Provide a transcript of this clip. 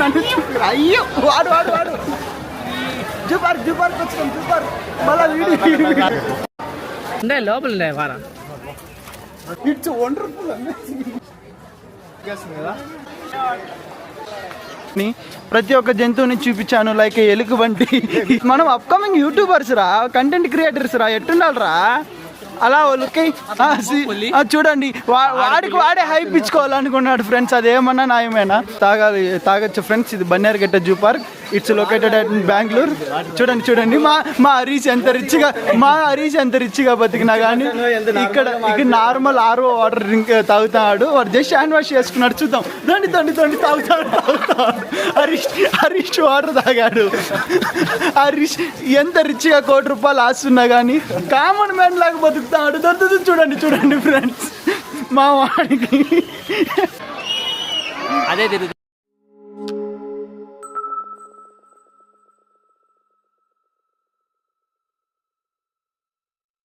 నన్ను చూపి. అయ్యో వాడు వాడు వాడు జూపార్ జూపార్కి వచ్చాం జూపార్ మళ్ళా వీడి ఉండే లోపల వారా ఇట్స్ వండర్ఫుల్ ప్రతి ఒక్క జంతువుని చూపించాను లైక్ ఎలుగు వంటి. మనం అప్కమింగ్ యూట్యూబర్స్ రా, కంటెంట్ క్రియేటర్స్ రా, ఎట్టుండాలి రా అలా వాళ్ళకి చూడండి. వాడికి వాడే హైప్ ఇచ్చుకోవాలనుకున్నాడు ఫ్రెండ్స్. అదేమన్నా న్యాయమేనా? తాగొచ్చు ఫ్రెండ్స్. ఇది Bannerghatta zoo park. It's located at Bengaluru. చూడండి చూడండి మా హరీష్ ఎంత రిచ్గా బతికినా కానీ ఇక్కడ నార్మల్ ఆర్ఓ వాటర్ డ్రింక్ తాగుతాడు. వాడు జస్ట్ హ్యాండ్ వాష్ చేసుకున్నాడు. చూద్దాం. దండి తాగుతాడు. హరీష్ వాటర్ తాగాడు. హరీష్ ఎంత రిచ్గా ₹1,00,00,000 ఆస్తున్నా కానీ కామన్ మ్యాన్ లాగా బతుకుతాడు. చూడండి ఫ్రెండ్స్ మా వాడికి అదే